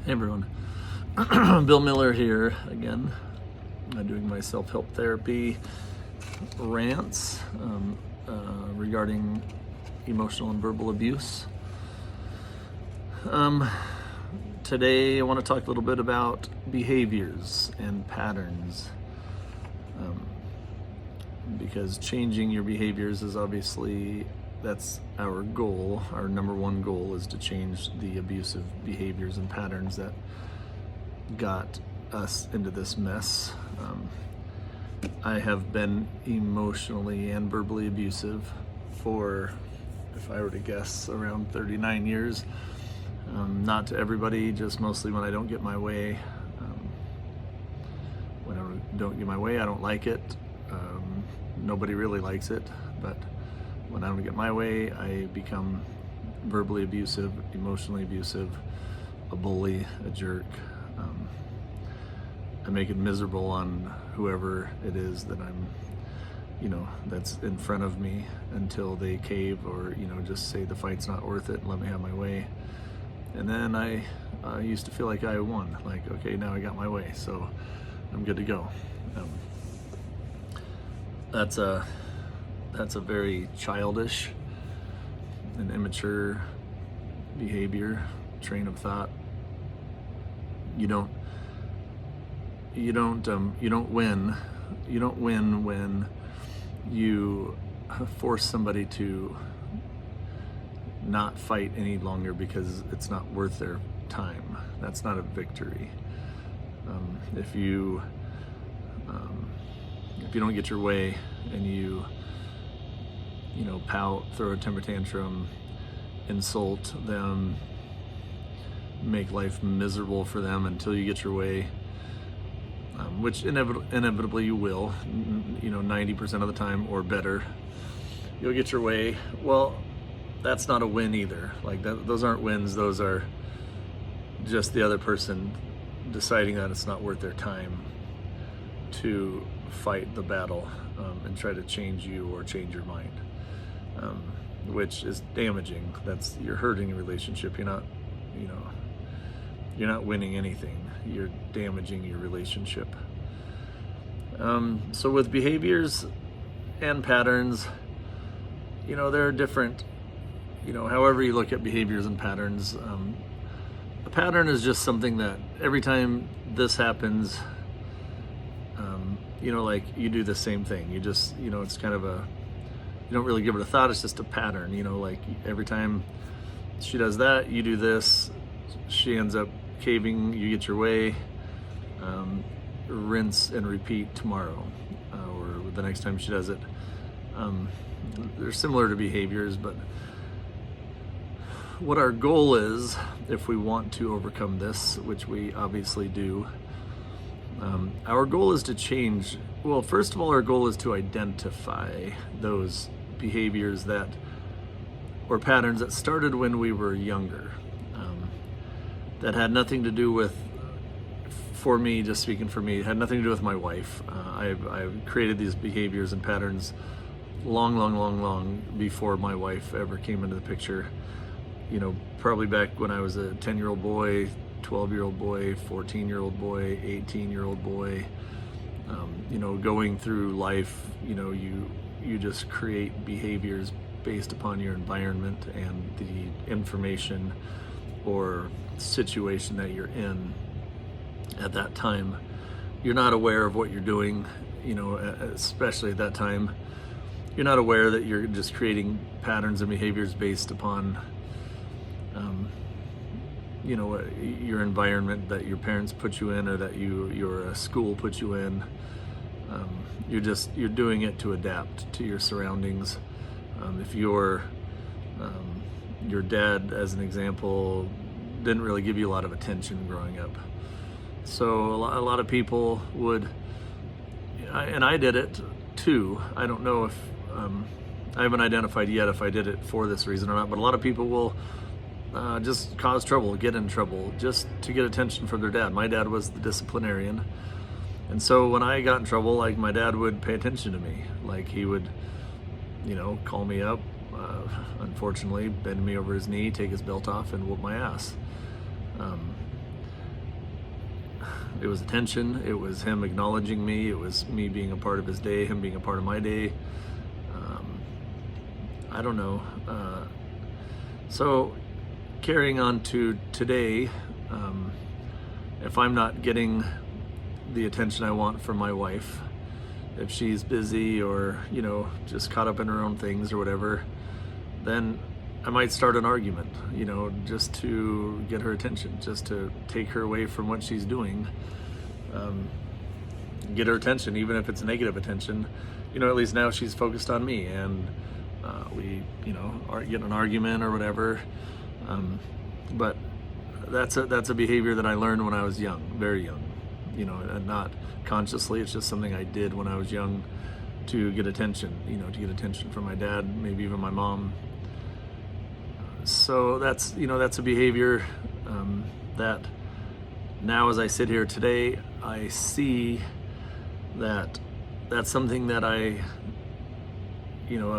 Hey everyone, Bill Miller here again, doing my self-help therapy rants regarding emotional and verbal abuse. Today I want to talk a little bit about behaviors and patterns, because changing your behaviors is obviously, that's our goal. Our number one goal is to change the abusive behaviors and patterns that got us into this mess. I have been emotionally and verbally abusive for, if I were to guess, around 39 years. Not to everybody, just mostly when I don't get my way. When I don't get my way, I don't like it. Nobody really likes it, but when I don't get my way, I become verbally abusive, emotionally abusive, a bully, a jerk. I make it miserable on whoever it is that that's in front of me until they cave or, just say the fight's not worth it and let me have my way. And then I used to feel like I won, like, okay, now I got my way, so I'm good to go. That's a very childish and immature behavior, train of thought. You don't win. You don't win when you force somebody to not fight any longer because it's not worth their time. That's not a victory. If you don't get your way and you pout, throw a temper tantrum, insult them, make life miserable for them until you get your way, which inevitably you will, 90% of the time or better, you'll get your way. Well, that's not a win either. Like those aren't wins. Those are just the other person deciding that it's not worth their time to fight the battle and try to change you or change your mind, which is damaging. You're hurting a relationship. You're not winning anything. You're damaging your relationship. So with behaviors and patterns, there are different, however you look at behaviors and patterns. A pattern is just something that every time this happens, like you do the same thing. You just, it's kind of you don't really give it a thought. It's just a pattern, like every time she does that, you do this, she ends up caving, you get your way, rinse and repeat tomorrow, or the next time she does it. They're similar to behaviors, but what our goal is, if we want to overcome this, which we obviously do, our goal is to change. Well, first of all, our goal is to identify those behaviors or patterns that started when we were younger, that had nothing to do with, for me, just speaking for me, it had nothing to do with my wife. I've created these behaviors and patterns long before my wife ever came into the picture. Probably back when I was a 10-year-old boy, 12-year-old boy, 14-year-old boy, 18-year-old boy, going through life, you just create behaviors based upon your environment and the information or situation that you're in at that time. You're not aware of what you're doing, especially at that time. You're not aware that you're just creating patterns and behaviors based upon your environment that your parents put you in, or that your school put you in. You're doing it to adapt to your surroundings. If your dad, as an example, didn't really give you a lot of attention growing up, so a lot of people would, and I did it too. I don't know if I haven't identified yet if I did it for this reason or not, but a lot of people will just cause trouble, get in trouble, just to get attention from their dad. My dad was the disciplinarian, and so when I got in trouble, like, my dad would pay attention to me. Like, he would, call me up, unfortunately, bend me over his knee, take his belt off, and whoop my ass. It was attention. It was him acknowledging me. It was me being a part of his day, him being a part of my day. I don't know. So carrying on to today, if I'm not getting the attention I want from my wife, if she's busy or, just caught up in her own things or whatever, then I might start an argument, just to get her attention, just to take her away from what she's doing, get her attention, even if it's negative attention. At least now she's focused on me, and we, are getting an argument or whatever. But that's a behavior that I learned when I was young, very young, and not consciously. It's just something I did when I was young to get attention, to get attention from my dad, maybe even my mom. So that's a behavior that now, as I sit here today, I see that that's something that a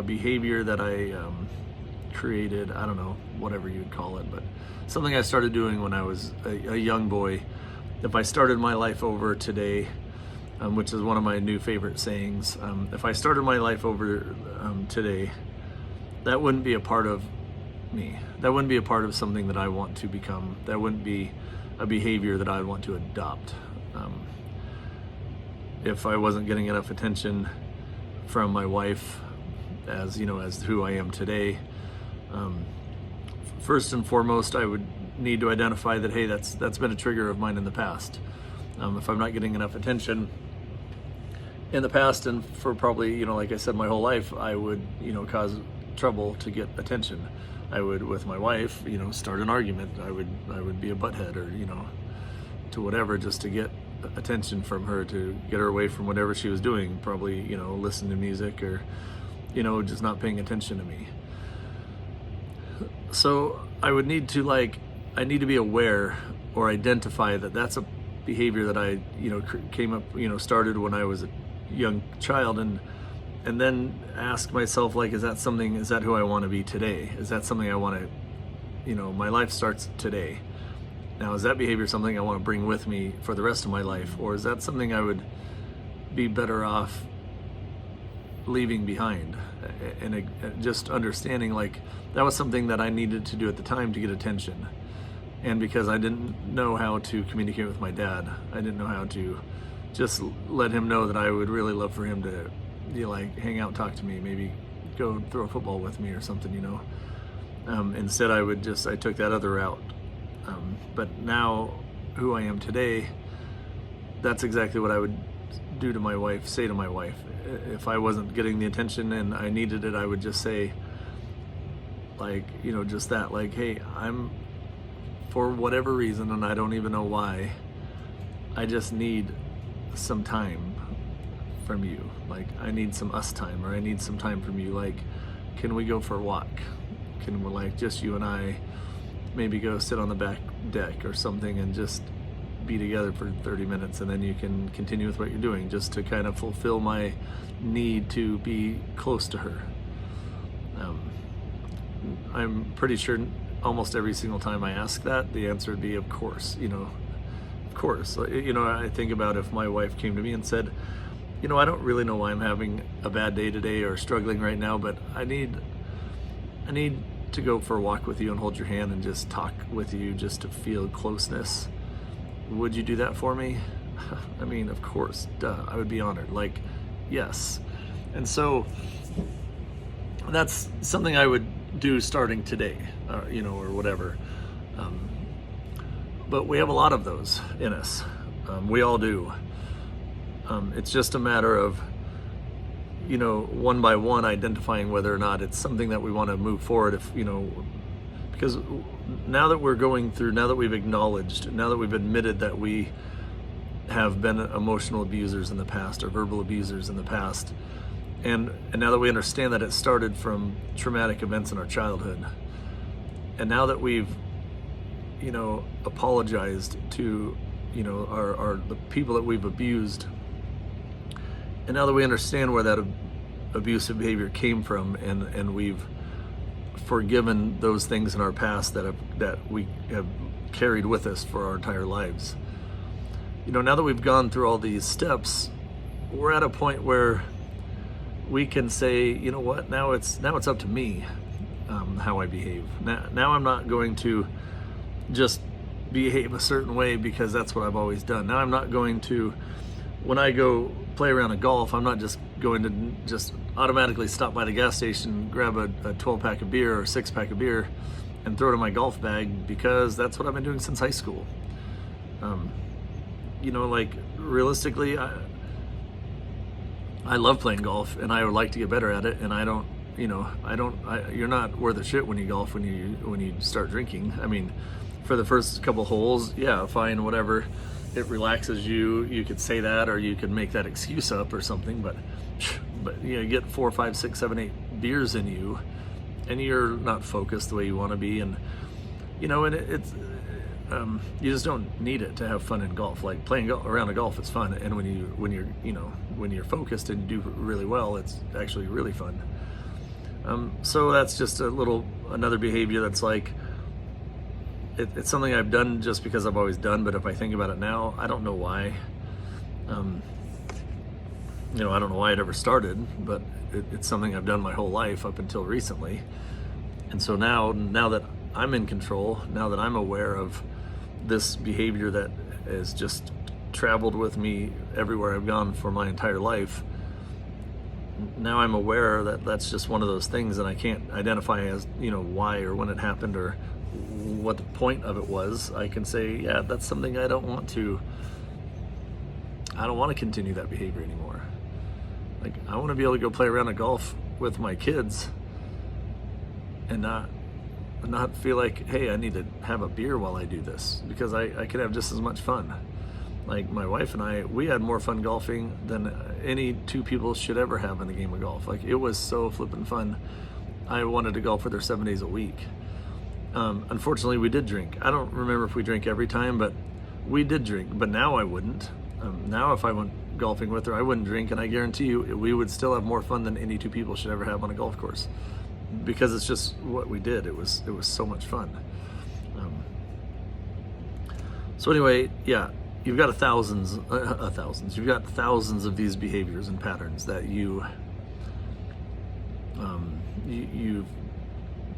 behavior that I created, I don't know, whatever you'd call it, but something I started doing when I was a young boy. If I started my life over today, which is one of my new favorite sayings, if I started my life over today, that wouldn't be a part of me. That wouldn't be a part of something that I want to become. That wouldn't be a behavior that I want to adopt. If I wasn't getting enough attention from my wife, as who I am today, first and foremost, I would need to identify that, hey, that's been a trigger of mine in the past. If I'm not getting enough attention in the past, and for probably, like I said, my whole life, I would, cause trouble to get attention. I would, with my wife, start an argument. I would be a butthead, or, to whatever, just to get attention from her, to get her away from whatever she was doing, probably, listen to music, or, just not paying attention to me. So I would need to be aware or identify that that's a behavior that I, came up, started when I was a young child, and then ask myself, is that who I want to be today? Is that something I want to, my life starts today. Now, is that behavior something I want to bring with me for the rest of my life? Or is that something I would be better off leaving behind? And just understanding, that was something that I needed to do at the time to get attention. And because I didn't know how to communicate with my dad, I didn't know how to just let him know that I would really love for him to hang out, talk to me, maybe go throw a football with me or something, Instead, I took that other route. But now, who I am today, that's exactly what I would do to my wife, say to my wife. If I wasn't getting the attention and I needed it, I would just say, just that, hey, I'm, for whatever reason, and I don't even know why, I just need some time from you. I need some us time, or I need some time from you. Can we go for a walk? Can we, just you and I, maybe go sit on the back deck or something and just be together for 30 minutes, and then you can continue with what you're doing, just to kind of fulfill my need to be close to her. I'm pretty sure almost every single time I ask that, the answer would be, of course, of course. I think about if my wife came to me and said, I don't really know why I'm having a bad day today or struggling right now, but I need to go for a walk with you and hold your hand and just talk with you, just to feel closeness. Would you do that for me? I mean, of course, duh, I would be honored. Yes. And so that's something I would do starting today, or whatever. But we have a lot of those in us. We all do. It's just a matter of, one by one identifying whether or not it's something that we want to move forward. Because now that we've acknowledged, now that we've admitted that we have been emotional abusers in the past, or verbal abusers in the past, and now that we understand that it started from traumatic events in our childhood, and now that we've, apologized to, the people that we've abused, and now that we understand where that abusive behavior came from, and we've forgiven those things in our past that we have carried with us for our entire lives, now that we've gone through all these steps, we're at a point where we can say, you know what, now it's up to me how I behave. Now I'm not going to just behave a certain way because that's what I've always done. Now I'm not going to, when I go play around a golf, I'm not just going to just automatically stop by the gas station, grab a 12-pack of beer or 6-pack of beer and throw it in my golf bag because that's what I've been doing since high school. Like realistically, I love playing golf and I would like to get better at it, and you're not worth a shit when you golf when you start drinking. I mean, for the first couple holes, yeah, fine, whatever. It relaxes you. You could say that, or you could make that excuse up or something. But you get 4, 5, 6, 7, 8 beers in you, and you're not focused the way you want to be, and it's you just don't need it to have fun in golf. Like playing around a golf is fun, and when you're focused and do really well, it's actually really fun. So that's just another behavior that's like, it's something I've done just because I've always done, but if I think about it now, I don't know why. I don't know why it ever started, but it's something I've done my whole life up until recently. And so now that I'm in control, now that I'm aware of this behavior that has just traveled with me everywhere I've gone for my entire life, now I'm aware that that's just one of those things, and I can't identify as, why or when it happened or what the point of it was. I can say, yeah, that's something I don't want to continue that behavior anymore. Like, I want to be able to go play around a golf with my kids and not feel like, hey, I need to have a beer while I do this, because I could have just as much fun. Like my wife and I, we had more fun golfing than any two people should ever have in a game of golf. Like, it was so flippin' fun. I wanted to golf with her 7 days a week. Unfortunately, we did drink. I don't remember if we drank every time, but we did drink. But now I wouldn't. Now if I went golfing with her, I wouldn't drink, and I guarantee you we would still have more fun than any two people should ever have on a golf course, because it's just what we did. It was so much fun. So anyway, yeah, you've got thousands. You've got thousands of these behaviors and patterns that you've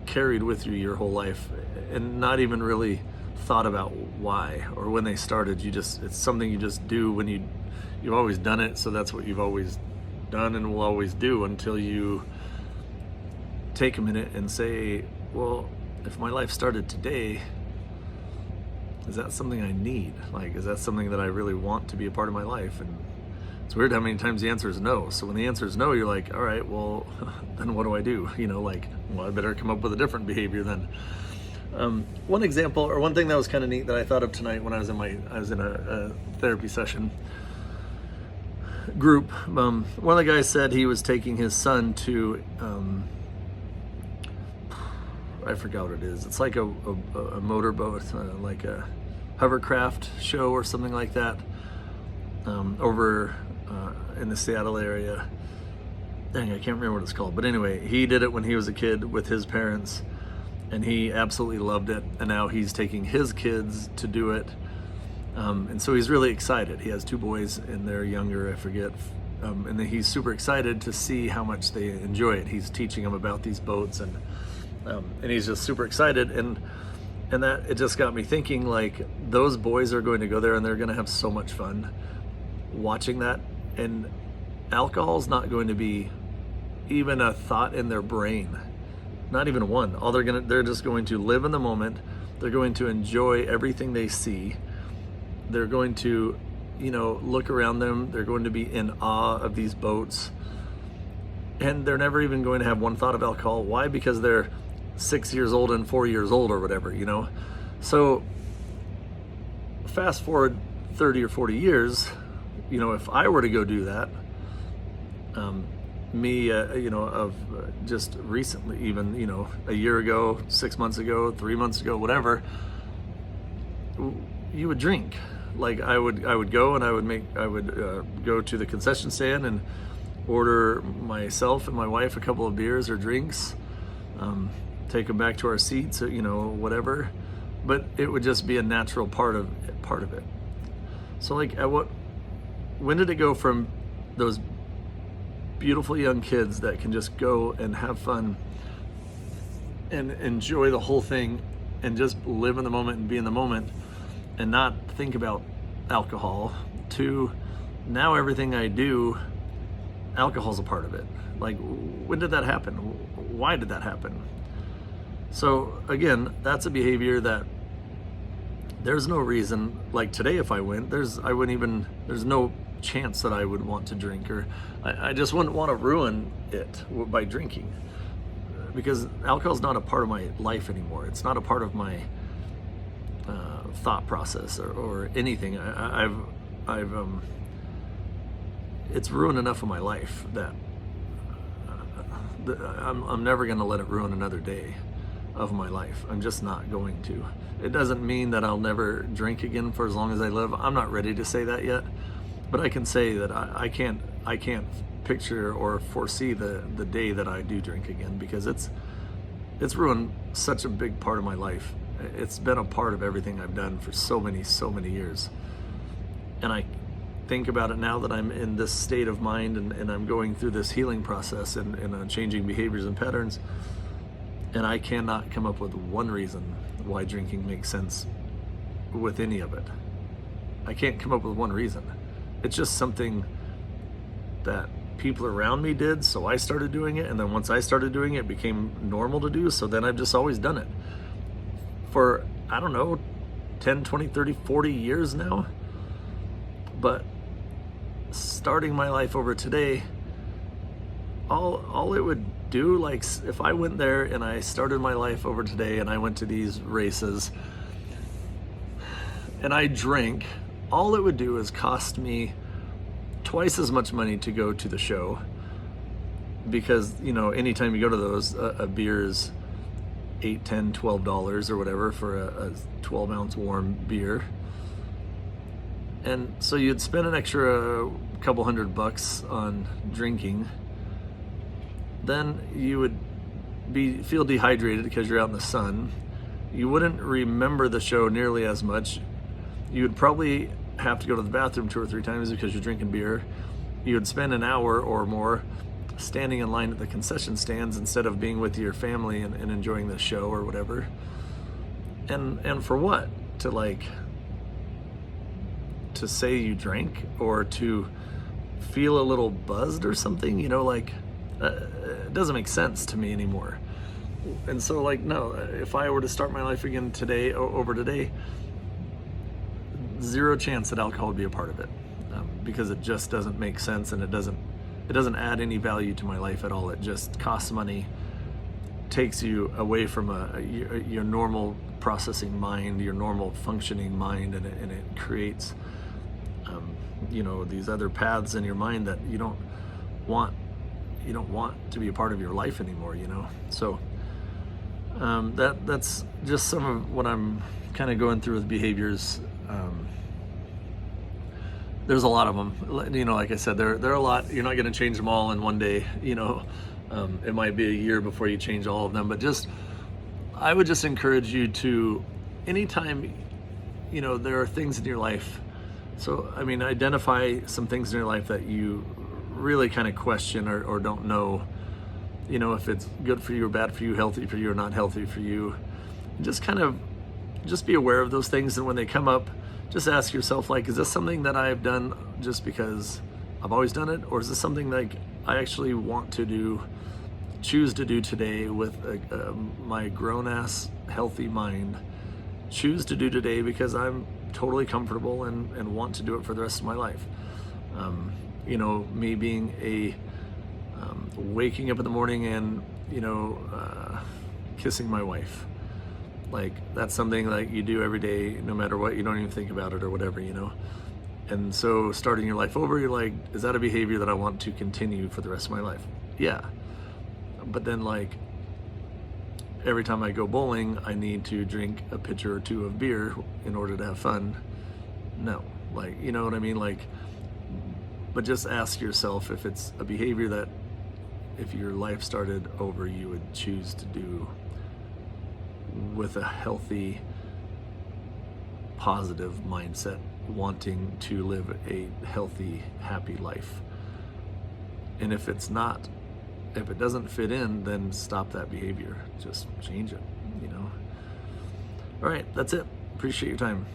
carried with you your whole life, and not even really thought about why or when they started. It's something you just do when you've always done it, so that's what you've always done and will always do until you take a minute and say, well, if my life started today, is that something I need? Like, is that something that I really want to be a part of my life? And it's weird how many times the answer is no. So when the answer is no, you're like, all right, well, then what do I do? I better come up with a different behavior then. One example, or one thing that was kind of neat that I thought of tonight when I was in a therapy session group. One of the guys said he was taking his son to, I forgot what it is. It's like a motorboat, like a hovercraft show or something like that, over in the Seattle area. Dang, I can't remember what it's called. But anyway, he did it when he was a kid with his parents, and he absolutely loved it. And now he's taking his kids to do it. And so he's really excited. He has 2 boys, and they're younger, I forget. And then he's super excited to see how much they enjoy it. He's teaching them about these boats, and he's just super excited. And that, it just got me thinking, like, those boys are going to go there and they're going to have so much fun watching that. And alcohol's not going to be even a thought in their brain. Not even one. They're just going to live in the moment. They're going to enjoy everything they see. They're going to, look around them. They're going to be in awe of these boats. And they're never even going to have one thought of alcohol. Why? Because they're 6 years old and 4 years old or whatever, So fast forward 30 or 40 years, if I were to go do that, just recently, even, a year ago, 6 months ago, 3 months ago, whatever, you would drink. Like, I would go and I would go to the concession stand and order myself and my wife a couple of beers or drinks, take them back to our seats, whatever. But it would just be a natural part of it. So like when did it go from those beautiful young kids that can just go and have fun and enjoy the whole thing and just live in the moment and be in the moment and not think about alcohol, to now everything I do, alcohol's a part of it? Like, when did that happen? Why did that happen? So again, that's a behavior that there's no reason, like today if I went, there's no chance that I would want to drink, or I just wouldn't want to ruin it by drinking, because alcohol's not a part of my life anymore. It's not a part of my thought process or anything. It's ruined enough of my life that I'm never going to let it ruin another day of my life. I'm just not going to. It doesn't mean that I'll never drink again for as long as I live. I'm not ready to say that yet, but I can say that I can't picture or foresee the day that I do drink again, because it's ruined such a big part of my life. It's been a part of everything I've done for so many years. And I think about it now that I'm in this state of mind and I'm going through this healing process and changing behaviors and patterns, and I cannot come up with one reason why drinking makes sense with any of it. I can't come up with one reason. It's just something that people around me did, so I started doing it, and then once I started doing it, it became normal to do, so then I've just always done it. For, I don't know, 10, 20, 30, 40 years now. But starting my life over today, all it would do, like if I went there and I started my life over today and I went to these races and I drank, all it would do is cost me twice as much money to go to the show, because anytime you go to those, a beer is $8, $10, $12 or whatever for a 12-ounce warm beer. And so you'd spend an extra couple $100 on drinking. Then you would feel dehydrated because you're out in the sun. You wouldn't remember the show nearly as much. You would probably have to go to the bathroom 2 or 3 times because you're drinking beer. You would spend an hour or more standing in line at the concession stands instead of being with your family and enjoying the show or whatever. And for what? To say you drank, or to feel a little buzzed or something, it doesn't make sense to me anymore. And so no, if I were to start my life again today, over today, zero chance that alcohol would be a part of it, because it just doesn't make sense, and it doesn't add any value to my life at all. It just costs money, takes you away from your normal processing mind, your normal functioning mind, and it creates these other paths in your mind that you don't want to be a part of your life anymore. So that's just some of what I'm kind of going through with behaviors. There's a lot of them, like I said, there are a lot. You're not going to change them all in one day. It might be a year before you change all of them, but I would just encourage you to, anytime there are things in your life. So identify some things in your life that you really kind of question or don't know, if it's good for you or bad for you, healthy for you or not healthy for you. Just be aware of those things, and when they come up, just ask yourself, is this something that I've done just because I've always done it, or is this something I actually want to choose to do today with my grown-ass healthy mind, choose to do today because I'm totally comfortable and want to do it for the rest of my life. Me being waking up in the morning and kissing my wife, that's something you do every day, no matter what. You don't even think about it or whatever, and so starting your life over, you're is that a behavior that I want to continue for the rest of my life? Yeah. But then every time I go bowling, I need to drink a pitcher or 2 of beer in order to have fun. No, you know what I mean? But just ask yourself if it's a behavior that, if your life started over, you would choose to do with a healthy positive mindset, wanting to live a healthy, happy life. And if it doesn't fit in, then stop that behavior. Just change it, you know. All right, that's it. Appreciate your time.